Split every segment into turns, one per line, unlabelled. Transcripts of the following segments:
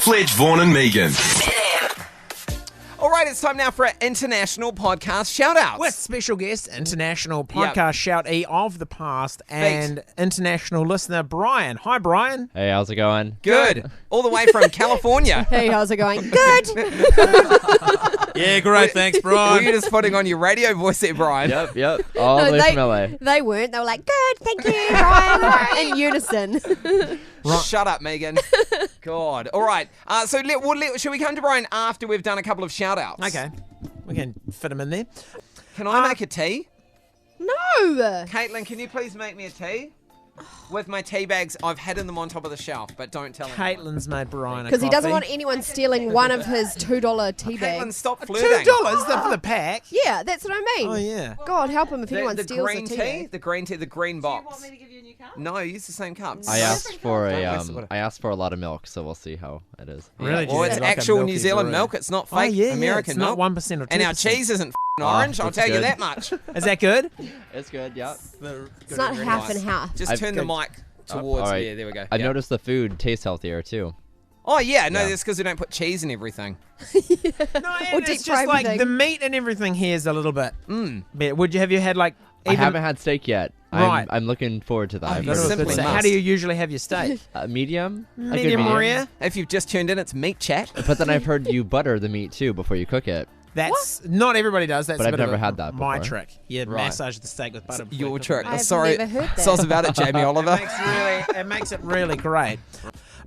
Fletch, Vaughan and Megan.
All right, it's time now for our international podcast shout-outs.
With special guest, international podcast shout-e of the past, and international listener, Brian. Hi, Brian.
Hey, how's it going?
Good. All the way from California.
Hey, how's it going? Good.
Yeah, great. Thanks,
Were
Brian.
you just putting on your radio voice there, Brian?
Yep. All the way from LA.
They weren't. They were like, good, thank you, Brian. In unison.
Shut up, Megan. God. All right. So should we come to Brian after we've done a couple of shout-outs?
Okay. We can fit him in there.
Can I make a tea?
No.
Caitlin, can you please make me a tea? With my tea bags, I've hidden them on top of the shelf, but don't tell anyone.
Caitlin's made Brian a
Because he doesn't
coffee.
want anyone stealing one of his $2 tea
Caitlin,
bags.
stop flirting.
$2 for the pack.
Yeah, that's what I mean.
Oh, yeah.
God, help him if
The,
anyone
the
steals
green
a tea
tea,
bag.
the green box.
Do you want me to give you a new cup?
No, use the same cups.
I asked for
Don't waste
a lot of milk, so we'll see how it is.
Really?
Well, it's
Like a
actual
milky
New Zealand
brew.
milk. It's not
Oh,
fake
yeah,
American
it's
milk.
not 1% or 2%.
And our cheese isn't orange, I'll
that's
tell you
good.
that much.
Is that good?
It's good, yeah.
It's not half and half.
Just
I've
turn the mic towards
all right.
Yeah, there we go.
I've
Yeah.
noticed the food tastes healthier, too.
Oh, yeah, no,
Yeah.
that's because we don't put cheese in everything.
No,
Or
and
deep
it's
fry
just like
everything.
the meat and everything here is a little bit. Have you had like?
I haven't had steak yet.
Right.
I'm looking forward to that. I've
you
heard it was
simply
good.
must.
How do you usually have your steak?
Medium? A good
Medium rare.
If you've just tuned in, it's Meat Chat.
But then I've heard you butter the meat, too, before you cook it.
That's not everybody does. That's
But
a
I've
bit of
never
a-
had that
My
before.
trick. Yeah,
Right.
massage the steak with butter.
Your
before you
trick.
cook it.
I've
Sorry.
never heard that.
Soz about it, Jamie Oliver.
It makes it really great.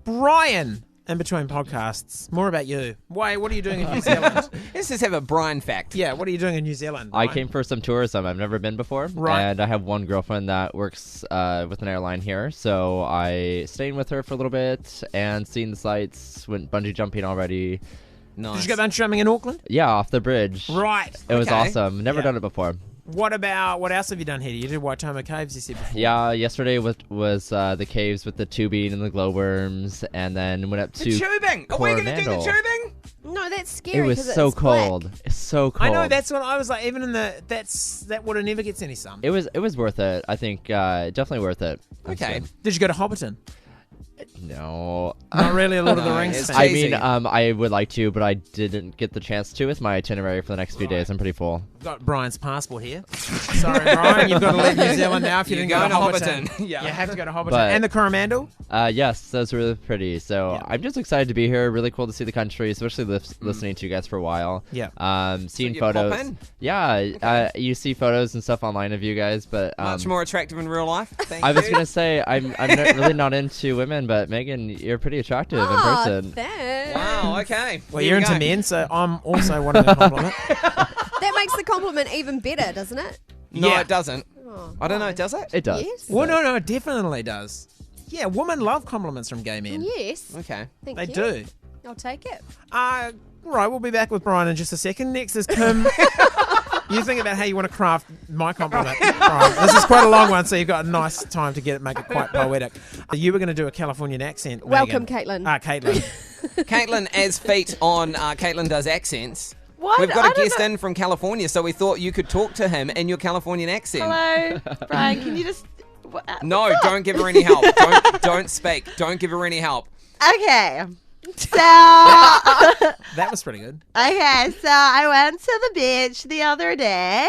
Brian, in between podcasts, more about you. Why? What are you doing in New Zealand?
Let's just have a Brian fact.
Yeah, what are you doing in New Zealand?
I
Brian?
came for some tourism. I've never been before.
Right.
And I have one girlfriend that works with an airline here. So I stayed with her for a little bit and seen the sights, went bungee jumping already.
Nice.
Did you go bungee jumping in Auckland?
Yeah, off the bridge.
Right.
It was
Okay.
awesome. Never
Yeah.
done it before.
What else have you done here? You did Waitomo Caves, you said before.
Yeah, yesterday was the caves with the tubing and the glowworms, and then went up
The
to
tubing. Are we going to do the
Coronado.
tubing?
No, that's
It
scary.
was
'cause
so
it's black.
cold. It's so cold.
I know, that's what I was like, even in that water never gets any sun.
It was worth it. I think definitely worth it. That's
Okay.
good.
Did you go to Hobbiton?
No.
Not really a Lord of the
No,
Rings
it's
fan.
I
cheesy.
mean, I would like to, but I didn't get the chance to with my itinerary for the next few days. I'm pretty full.
I've got Brian's passport here. Sorry, Brian, you've got to leave New Zealand now if you
You're
didn't go to
going to
Hobbiton.
Hobbiton. Yeah.
You have to go to Hobbiton.
But-
And the Coromandel?
Yes, those were really pretty. So
Yeah.
I'm just excited to be here. Really cool to see the country, especially listening to you guys for a while.
Yeah.
Seeing
you pop
photos.
in?
Yeah, you see photos and stuff online of you guys, but
Much more attractive in real life. Thank
I was
you.
gonna say I'm really not into women, but Megan, you're pretty attractive in
Ah,
person.
thanks.
Wow, okay.
Well,
There
you're
we
into
go.
men, so I'm also wanting a compliment.
That makes the compliment even better, doesn't it?
No,
Yeah.
it doesn't.
Oh,
I don't know,
why?
does it?
It does.
Yes.
Well, no, it definitely does. Yeah, women love compliments from gay men.
Yes.
Okay.
Thank
They
you.
do.
I'll take it.
Right, we'll be back with Brian in just a second. Next is Kim. You think about how you want to craft my compliment. Brian. This is quite a long one, so you've got a nice time to make it quite poetic. You were going to do a Californian accent.
Welcome,
Megan.
Caitlin.
Caitlin.
Caitlin, as feet on Caitlin Does Accents.
What?
We've
I
got a
don't
guest
know.
in from California, so we thought you could talk to him in your Californian accent.
Hello, Brian. Can you just?
No, don't give her any help. Don't speak. Don't give her any help.
Okay. So
That was pretty good.
okay, so I went to the beach the other day,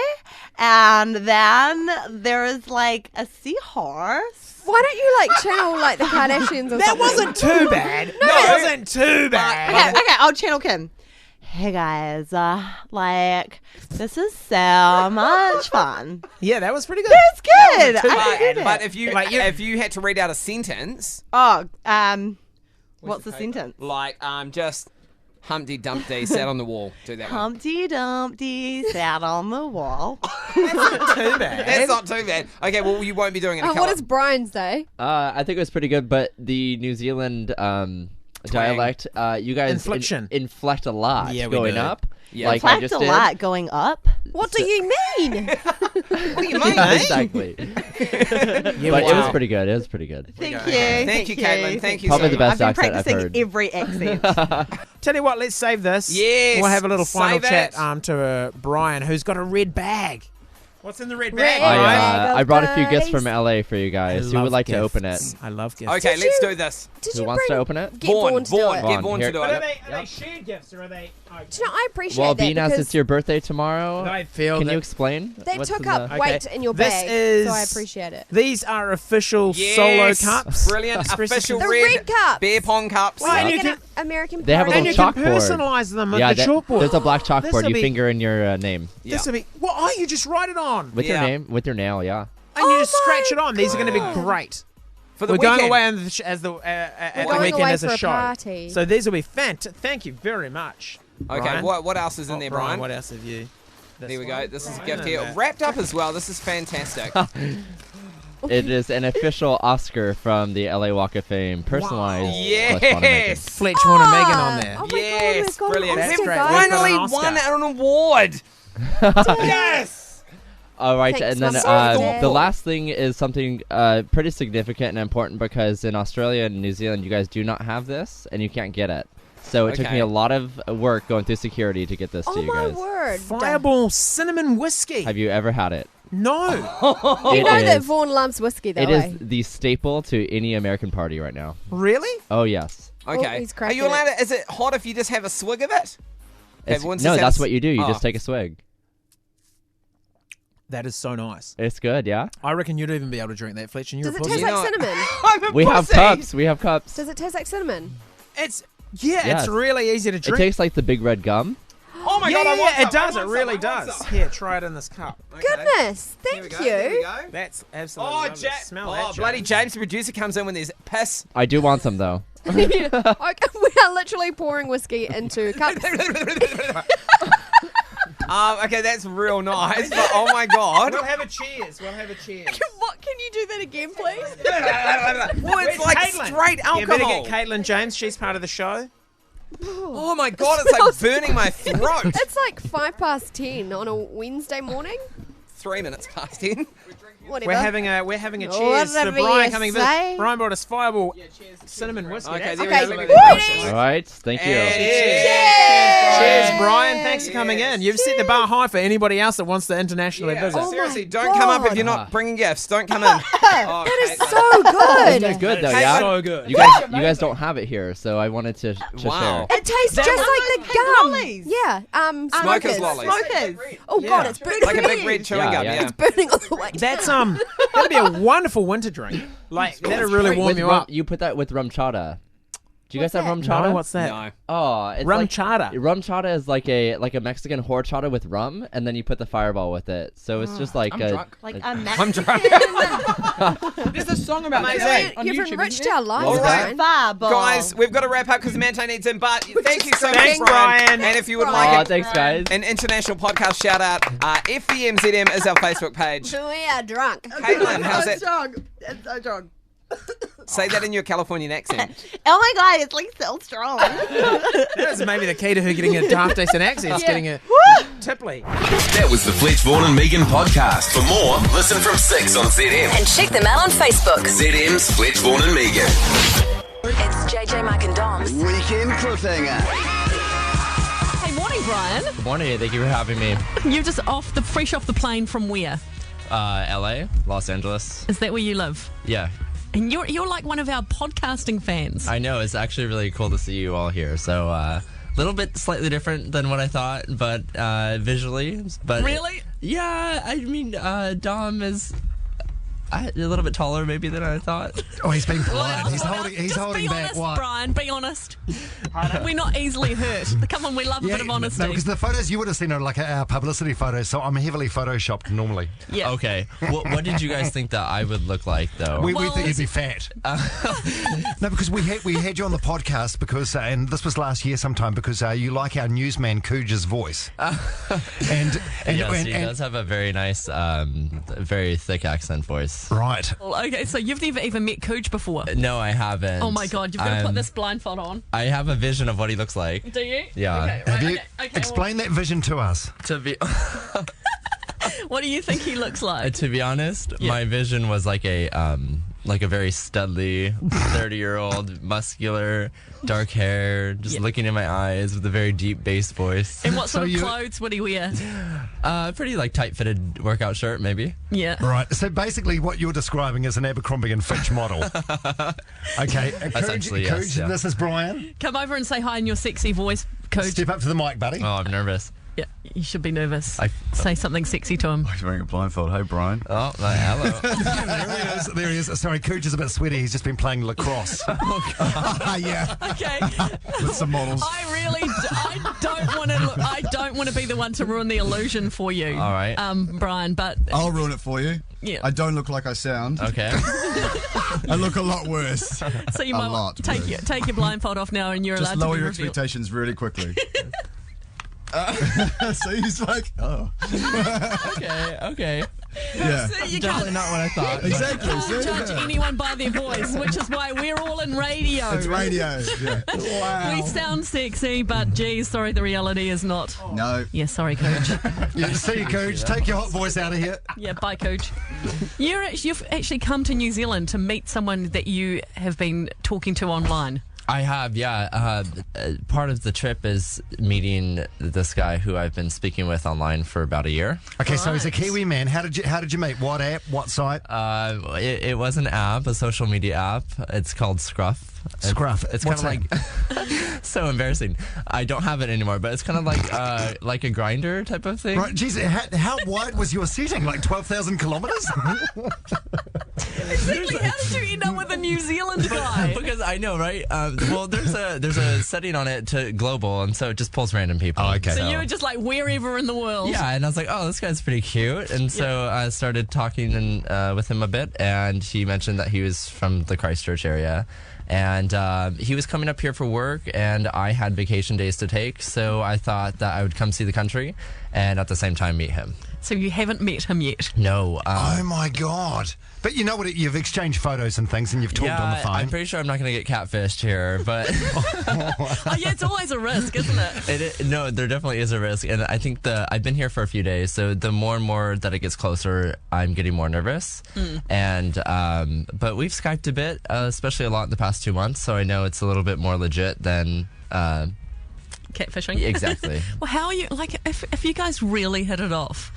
and then there was like a seahorse.
Why don't you channel the Kardashians or
That
something?
wasn't too bad. No, it wasn't too bad.
Okay, I'll channel Kim. Hey guys, this is so much fun.
Yeah, that was pretty good.
It's good. I did it.
But if you
Like you-
if you had to read out a sentence,
Oh, what's the sentence?
like just Humpty Dumpty sat on the wall. Do that one.
Humpty Dumpty sat on the wall.
Too bad.
That's not too bad. Okay, well you won't be doing it.
Oh, what does Brian say?
I think it was pretty good, but the New Zealand dialect, you guys
Inflection.
inflect a lot
Yeah, we
going
do.
up.
Yeah.
Like I
Inflect
just
a
did.
lot going up.
What do you mean?
What do you mean?
Yeah, exactly.
Yeah,
But it was
wow.
pretty good. It was pretty good.
Thank you.
Thank you, Caitlin. Thank you
Probably
so
the
much.
best
I've been
accent I've
practicing
heard.
every accent.
Tell you what, let's save this.
Yes,
We'll have a little final
save
chat
it.
to Brian, who's got a red bag. What's in the red
Red
bag?
bag.
I brought a few gifts
goodies.
from LA for you guys. Who would like to open it?
I love gifts.
Okay,
Did
let's
you-
do this.
Did
Who
you
wants to
bring-
open it?
Get Vaughan to do it.
Get Vaughan to
Here.
do
But
it.
are they shared gifts or are they?
Do you know, I appreciate
Well,
that
being as
because
it's your birthday tomorrow,
I feel
can
that
you explain?
they
what's
took
in
up
the-
weight in your
This
bag,
is-
so I appreciate it.
These are official
Yes,
solo cups.
Brilliant.
Espresso
Official
The
cups.
red cups.
beer pong cups.
Well, and
Like
you
an
can-
American
They have a
party.
And
little
you can
chalkboard.
personalize them with
Yeah,
the chalkboard.
there's a black chalkboard.
This'll
You
be-
finger in your name
Yeah.
This will be. Well, oh, you just write it on,
with
Yeah.
your name, with your nail. Yeah.
and you
Oh
just scratch
my
it on. These are going to be
God.
great.
For the
We're
weekend.
going away on the at the
going
weekend
away
as
for
a
a
show.
party.
So these will be fantastic. Thank you very much.
Okay,
Brian.
what else is in there, Brian?
What else have you?
Here we go. This is a gift
Brian.
here. Wrapped up as well. This is fantastic.
It is an official Oscar from the LA Walk of Fame, personalized. Fletch, Vaughan, and Megan.
Yes.
Fletch, Vaughan, and Megan on there.
Oh my
Yes,
God, we've got
brilliant.
an
That's
Oscar,
great.
guys.
We've got
Finally
an Oscar.
won an award. Yes.
All right,
Thanks,
and then
Mum. Sorry,
the
Dad.
last thing is something pretty significant and important because in Australia and New Zealand, you guys do not have this, and you can't get it. So it took
Okay.
me a lot of work going through security to get this
Oh
to you
my
guys.
word.
Fireball cinnamon whiskey.
Have you ever had it?
No.
You
It
know that
is-
Vaughan loves whiskey, though,
It
eh?
is the staple to any American party right now.
Really?
Oh yes.
Okay.
he's
Are
cracking
you allowed to? Is it hot if you just have a swig of it?
It's-
once
no,
it's
that's
out-
what you do. You
Oh.
just take a swig.
That is so nice.
It's good, yeah.
I reckon you'd even be able to drink that, Fletch, and you're
Does
a
it
pussy.
taste
You
like
know-
cinnamon?
I'm a
We have
pussy.
cups. We have cups.
Does it taste like cinnamon?
It's
Yes.
it's really easy to
It
drink.
tastes like the big red gum.
Oh my
yeah,
god, I
yeah,
want
yeah, it
some, I
does. It
want
really
some, I want
does.
some.
Here, try it in this cup.
Okay.
Goodness,
Here
thank
we go, here we
you.
go.
That's absolutely
Oh,
lovely. Smell that,
bloody
James.
James, the producer, comes in when there's piss.
I do want some though.
Okay, we are literally pouring whiskey into cups.
Okay, that's real nice, but oh my god.
We'll have a cheers. We'll have a cheers.
What? Can you do that again, please?
Well, it's like
Caitlin?
straight
You
alcohol.
better get Caitlin James. She's part of the show.
Oh my god, it's like burning my throat.
It's like 10:05 on a Wednesday morning.
3 minutes past 10.
Whatever.
We're having a
Oh,
cheers to
whatever
Brian
you
coming
say.
in. Brian brought us Fireball cinnamon whiskey.
Okay,
That's
there we
Okay.
go. Let me
Ready?
All right, thank you.
Cheers, Brian. Thanks for coming in. You've set the bar high for anybody else that wants to internationally
Yeah,
visit.
Oh
seriously,
my
don't come up if
God.
you're not bringing gifts. Don't come in. Oh,
That is
Caitlin.
so good.
It's good though,
Hey,
yeah.
so good.
You guys don't have it here, so I wanted to
Wow.
share.
It tastes just like the
pink
gum.
lollies.
Yeah.
Smokers
Smokers.
lollies.
Smokers.
Oh god, it's burning.
Like a big red chewing
Yeah,
gum,
yeah.
yeah.
It's burning all the way.
That's that'd be a wonderful winter drink. Like that'd really warm
With
you
rum,
up.
you put that with rum chata. Do you
What's
guys have
that?
rum chata?
No, what's that?
No.
Oh, it's
Rum
like,
chata.
Rum chata is like a Mexican horchata with rum, and then you put the fireball with it. So it's just like
I'm
a.
drunk.
Like
a-
a
I'm
Mexican.
drunk.
There's a song about
Amazing.
that on
You've
YouTube.
enriched
isn't
our
there?
lives,
All right.
Brian.
Fireball.
Guys, we've got to wrap up because Manto needs in, but thank you so much,
Thanks, Brian.
And if you would
Aw,
like
thanks, guys.
an international podcast shout out, FVMZM is our Facebook page.
We are drunk.
Caitlin, how's it?
drunk. It's so drunk.
Say that in your Californian accent.
Oh my god, it's like so strong.
That's maybe the key to her getting a daft decent accent. Getting a tipply.
That was the Fletch, Vaughan and Megan podcast. For more, listen from 6 on ZM.
And check them out on Facebook.
ZM's Fletch, Vaughan and Megan.
It's JayJay, Mike and Dom's.
Weekend cliffhanger.
Hey, morning, Brian.
Good morning. Thank you for having me.
You're just fresh off the plane from where?
LA, Los Angeles.
Is that where you live?
Yeah,
And you're like one of our podcasting fans.
I know. It's actually really cool to see you all here. So a little bit slightly different than what I thought, but visually. But
Really?
Yeah. I mean, Dom is a little bit taller maybe than I thought.
Oh, he's being polite. He's
Just
holding
be
back
honest,
what?
Brian. Be honest. We're not easily hurt. Come on, we love a bit of honesty.
No, because the photos you would have seen are like our publicity photos, so I'm heavily photoshopped normally.
Yeah.
Okay. What did you guys think that I would look like though?
We
Well-
think you'd be fat. No, because we had you on the podcast because, and this was last year sometime, because you like our newsman Cooge's voice. and
Yes, he does have a very nice, very thick accent voice.
right.
Well, okay, so you've never even met Cooge before.
No, I haven't.
Oh my God, you've got to put this blindfold on.
I have a vision of what he looks like.
Do you?
Yeah.
Okay,
Have
right,
you
okay,
explain that vision to us?
To be
What do you think he looks like?
to be honest, my vision was like a like a very studly 30-year-old, muscular, dark hair, just looking in my eyes with a very deep bass voice.
And what sort of clothes would he wear?
Pretty like tight-fitted workout shirt, maybe.
Yeah.
Right. So basically, what you're describing is an Abercrombie and Fletch model. Okay.
Essentially,
Coach,
yes, yeah.
This is Brian.
Come over and say hi in your sexy voice, Coach.
Step up to the mic, buddy.
Oh, I'm nervous.
Yeah, you should be nervous.
I-
Say something sexy to him.
He's wearing a blindfold. Hey, Brian.
Oh, hello.
There he is. Sorry, Cooch is a bit sweaty. He's just been playing lacrosse.
Yeah.
Okay.
With some models.
I don't want to be the one to ruin the illusion for you.
All right.
Brian, but
I'll ruin it for you.
Yeah.
I don't look like I sound.
Okay.
I look a lot worse.
so you
A
might
lot
take your blindfold off now, and you're
Just
allowed
lower
to be
your
revealed.
expectations really quickly. So he's like, oh.
Okay.
Yeah.
See, you
Definitely
can't,
not what I thought.
Exactly.
can't
see?
judge anyone by their voice, which is why we're all in radio.
It's radio. Yeah. Wow.
We sound sexy, but geez, sorry, the reality is not.
No.
Yeah, sorry, Coach.
Yeah, see you, Cooch. Take your hot voice out of here.
Yeah, bye, Coach. You've actually come to New Zealand to meet someone that you have been talking to online.
I have, yeah. Part of the trip is meeting this guy who I've been speaking with online for about a year.
Okay, so he's a Kiwi man. How did you meet? What app? What site?
It was an app, a social media app. It's called Scruff.
Scruff.
It's kind
What's
of like so embarrassing. I don't have it anymore, but it's kind of like a grinder type of thing.
Right, geez, how wide was your setting? Like 12,000 kilometres?
Exactly. How did you end up with a New Zealand guy?
Because I know, right? Well, there's a setting on it to global, and so it just pulls random people.
Oh, okay.
So you were just like wherever in the world.
Yeah, and I was like, oh, this guy's pretty cute. And so I started talking with him a bit, and he mentioned that he was from the Christchurch area. And he was coming up here for work, and I had vacation days to take, so I thought that I would come see the country and at the same time meet him.
So you haven't met him yet?
No.
Oh, my God. But you know what? You've exchanged photos and things, and you've talked on the phone.
I'm pretty sure I'm not going to get catfished here, but...
Oh, yeah, it's always a risk, isn't it?
No, there definitely is a risk, and I think I've been here for a few days, so the more and more that it gets closer, I'm getting more nervous. And but we've Skyped a bit, especially a lot in the past 2 months, so I know it's a little bit more legit than...
Catfishing.
Exactly.
Well, how are you, like, if you guys really hit it off,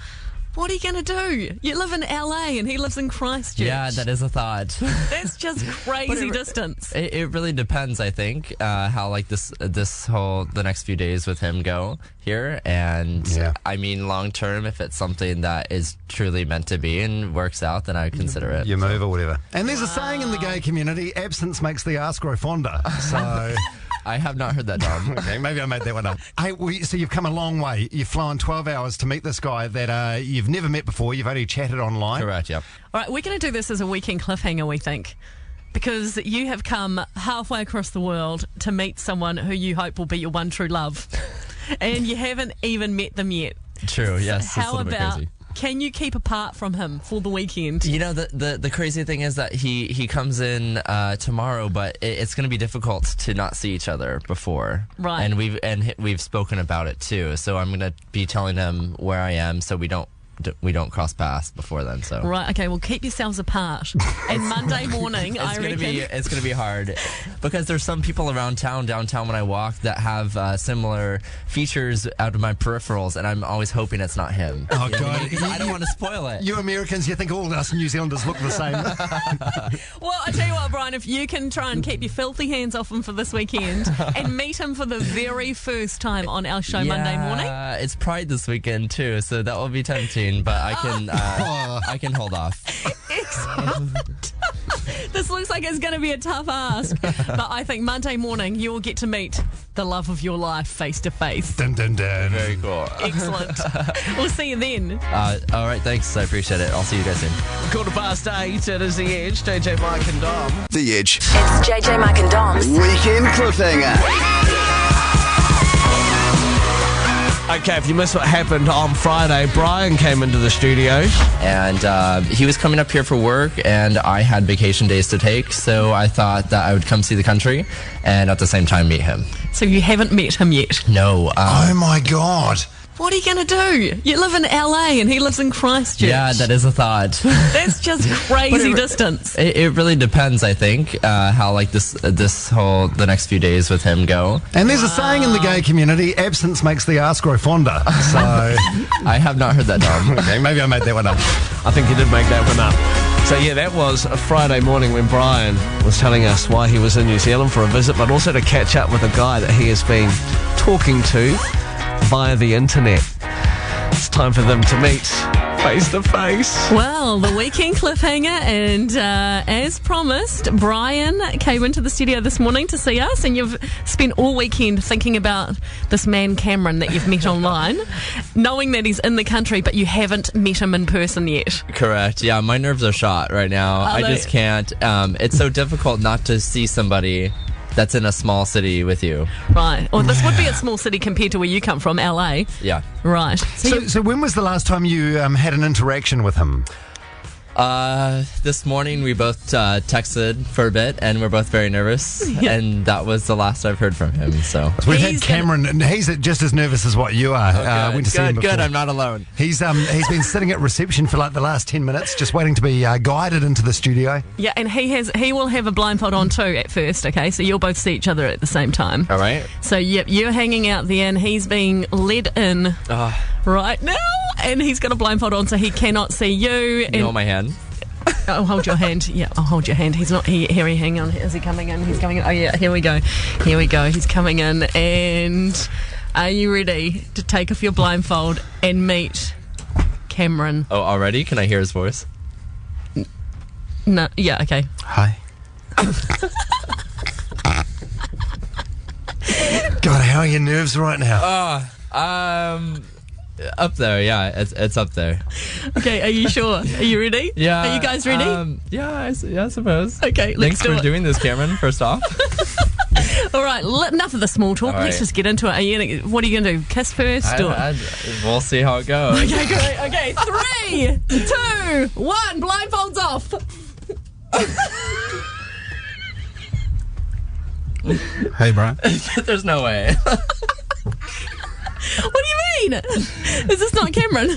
what are you going to do? You live in LA and he lives in Christchurch.
Yeah, that is a thought.
That's just crazy distance.
It really depends, I think, how like the next few days with him go here. And I mean, long term, if it's something that is truly meant to be and works out, then I would consider it.
You move or whatever. And there's a saying in the gay community, absence makes the ass grow fonder. So...
I have not heard that, Dom.
Okay, maybe I made that one up. Hey, so you've come a long way. You've flown 12 hours to meet this guy that you've never met before. You've only chatted online.
Correct, yeah.
All right, we're going to do this as a weekend cliffhanger, we think, because you have come halfway across the world to meet someone who you hope will be your one true love, and you haven't even met them yet.
True, yes.
So
it's a little bit crazy.
Can you keep apart from him for the weekend?
You know, the crazy thing is that he comes in tomorrow, but it's going to be difficult to not see each other before.
Right.
And we've spoken about it too. So I'm going to be telling him where I am, so we don't cross paths before then. So
right, okay. Well, keep yourselves apart. And Monday morning, I reckon
it's going to be hard because there's some people around downtown when I walk that have similar features out of my peripherals, and I'm always hoping it's not him.
Oh, God.
Because I don't want to spoil it.
You Americans, you think all us New Zealanders look the same.
Well, I tell you what, Brian, if you can try and keep your filthy hands off him for this weekend and meet him for the very first time on our show Monday morning.
It's Pride this weekend too, so that will be tempting. But I can hold off.
Excellent. This looks like it's going to be a tough ask, but I think Monday morning you will get to meet the love of your life face to face.
Dun, dun, dun.
Very cool.
Excellent. We'll see you then.
All right, thanks. I appreciate it. I'll see you guys soon.
8:15, it is The Edge. JayJay, Mike and Dom.
The Edge.
It's JayJay, Mike and Dom's
Weekend Cliffhanger.
Okay, if you missed what happened on Friday, Brian came into the studio.
And he was coming up here for work, and I had vacation days to take, so I thought that I would come see the country and at the same time meet him.
So you haven't met him yet?
No.
Oh, my God.
What are you going to do? You live in LA and he lives in Christchurch.
Yeah, that is a thought.
That's just crazy distance.
It really depends, I think, how like the next few days with him go.
And there's a saying in the gay community, absence makes the arse grow fonder. So
I have not heard that, Dom.
Okay, maybe I made that one up.
I think you did make that one up. So yeah, that was a Friday morning when Brian was telling us why he was in New Zealand for a visit, but also to catch up with a guy that he has been talking to via the internet. It's time for them to meet face to face.
Well, the weekend cliffhanger, and as promised, Brian came into the studio this morning to see us, and you've spent all weekend thinking about this man Cameron that you've met online, knowing that he's in the country, but you haven't met him in person yet.
Correct. Yeah, my nerves are shot right now. I just can't. It's so difficult not to see somebody that's in a small city with you.
Right. Well, this would be a small city compared to where you come from, LA.
Yeah.
Right.
So when was the last time you had an interaction with him?
This morning we both texted for a bit, and we're both very nervous, and that was the last I've heard from him. So
we've had Cameron, and he's just as nervous as what you are. Went to see him before.
Good. I'm not alone.
He's been sitting at reception for like the last 10 minutes, just waiting to be guided into the studio.
Yeah, and he will have a blindfold on too at first. Okay, so you'll both see each other at the same time.
All right.
So yep, you're hanging out there, and he's being led in right now, and he's got a blindfold on, so he cannot see you.
You hold my hand.
I'll hold your hand. Yeah, I'll hold your hand. He's not here. Hang on. Is he coming in? He's coming in. Oh, yeah. Here we go. He's coming in. And are you ready to take off your blindfold and meet Cameron?
Oh, already? Can I hear his voice?
No. Yeah, okay.
Hi. God, how are your nerves right now?
Up there, yeah, it's up there.
Okay, are you sure? Are you ready?
Yeah.
Are you guys ready?
I suppose.
Okay,
Thanks for doing this, Cameron, first off.
All right, enough of the small talk. Let's just get into it. What are you going to do? Kiss first?
We'll see how it goes.
Okay, great. Okay, 3, 2, 1, blindfolds off.
Hey, Brian.
There's no way.
What do you mean? Is this not Cameron?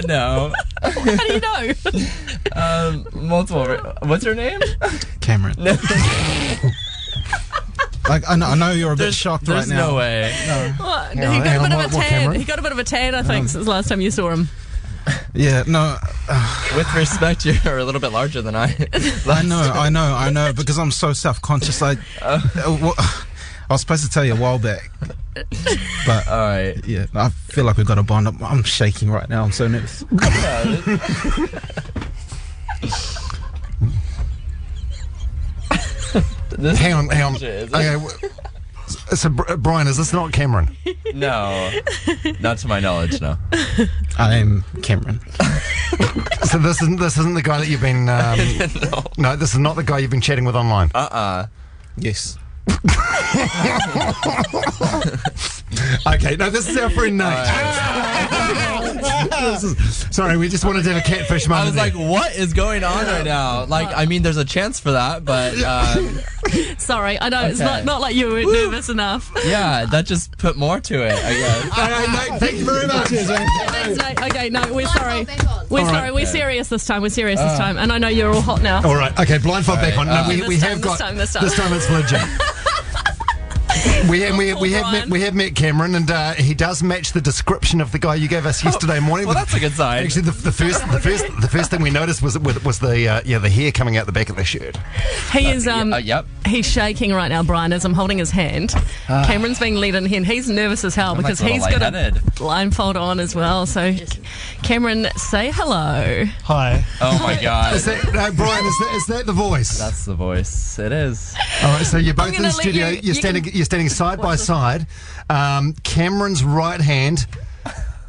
No.
How do you know?
Multiple. What's her name?
Cameron. Like I know you're a bit shocked right now.
There's no way.
No.
What? He got a bit of a tan. He got a bit of a tan, I think, since the last time you saw him.
Yeah, no.
With respect, you're a little bit larger than I.
I know. Because I'm so self-conscious. I was supposed to tell you a while back, but
all right.
Yeah, I feel like we've got a bond. I'm shaking right now. I'm so nervous.
Hang on. Okay. So, Brian, is this not Cameron?
No, not to my knowledge. No.
I am Cameron.
So this isn't the guy that you've been. No, this is not the guy you've been chatting with online.
Yes.
Okay, no, this is our friend Nate. Sorry, we just wanted to have a catfish moment.
I was like, what is going on right now? Like, I mean, there's a chance for that, but...
Sorry, I know, it's not like you were nervous enough.
Yeah, that just put more to it, I guess.
All right, Nate, thank you very much.
Thanks, Nate. Okay, no, we're sorry. We're sorry, we're serious this time. We're serious this time. And I know you're all hot now.
All right, okay, blindfold back on. No, we have got...
This time.
This time it's legit. We have met Cameron, and he does match the description of the guy you gave us yesterday morning.
Well, that's a good sign.
Actually, the first thing we noticed was the hair coming out the back of the shirt.
He is he's shaking right now, Brian, as I'm holding his hand. Cameron's being led in here, and he's nervous as hell because he's got a blindfold on as well. So, Cameron, say hello.
Hi.
Oh my God.
Brian, is that the voice?
That's the voice. It is.
All right, so you're both in the studio. You're standing side by side. Cameron's right hand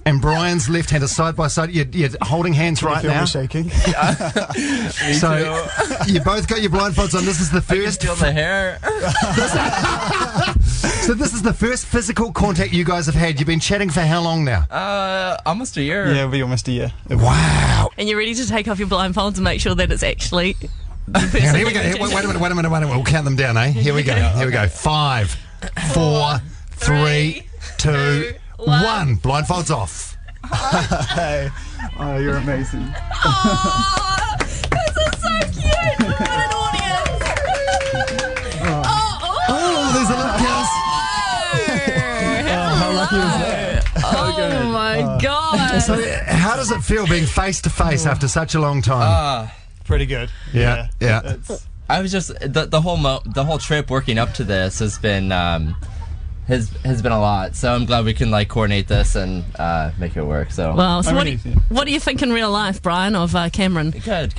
and Brian's left hand are side by side. You're holding hands right now.
Shaking.
So you both got your blindfolds on. This is the first.
I can feel the hair.
So this is the first physical contact you guys have had. You've been chatting for how long now?
Almost a year.
Yeah, it'll be almost a year.
Wow.
And you're ready to take off your blindfolds and make sure that it's actually.
Here we go. Wait a minute. We'll count them down, eh? Here we go. 5, 4, 3, 2, 1. Blindfolds off.
Hey. Oh, you're amazing.
Oh, this is so cute. What an audience.
Oh, there's a little kiss.
How lucky was that?
Oh my God.
So, how does it feel being face to face after such a long time?
Pretty good.
Yeah.
I was just the whole trip working up to this has been has been a lot. So I'm glad we can like coordinate this and make it work. So
Well, so what do you think in real life, Brian, of Cameron?
Good.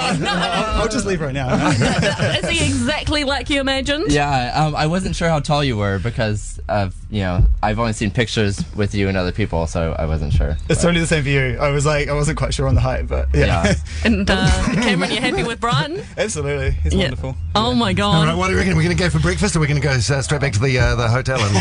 I'll just leave right now.
Is he exactly like you imagined?
Yeah, I wasn't sure how tall you were because of I've only seen pictures with you and other people, so I wasn't sure.
It's totally the same for you. I wasn't quite sure on the height, but yeah.
And Cameron, you happy with Brian?
Absolutely, he's wonderful.
Oh my God.
All right, what do you reckon? We're going to go for breakfast, or we're going to go straight back to the hotel and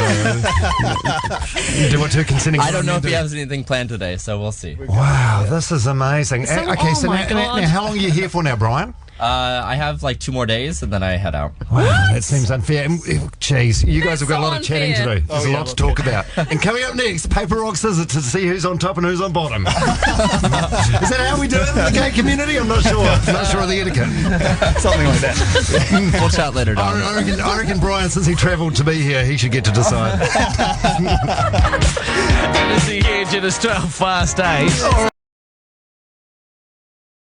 do what 2 consenting?
I don't know if he has anything planned today, so we'll see.
Wow, this is amazing.
So-
Okay,
oh
so
my
now,
God.
how long are you here for now, Brian?
I have like 2 more days and then I head out.
Wow, that seems unfair. Jeez, you guys have got a lot of
so
chatting to
unfair.
do. There's a lot to talk about. And coming up next, paper, rock, scissors to see who's on top and who's on bottom. Is that how we do it in the gay community? I'm not sure. I'm not sure of the etiquette.
Something like that.
We'll chat later, Don.
I reckon Brian, since he travelled to be here, he should get to decide.
Good to see you, Jen. It's 12 past 8.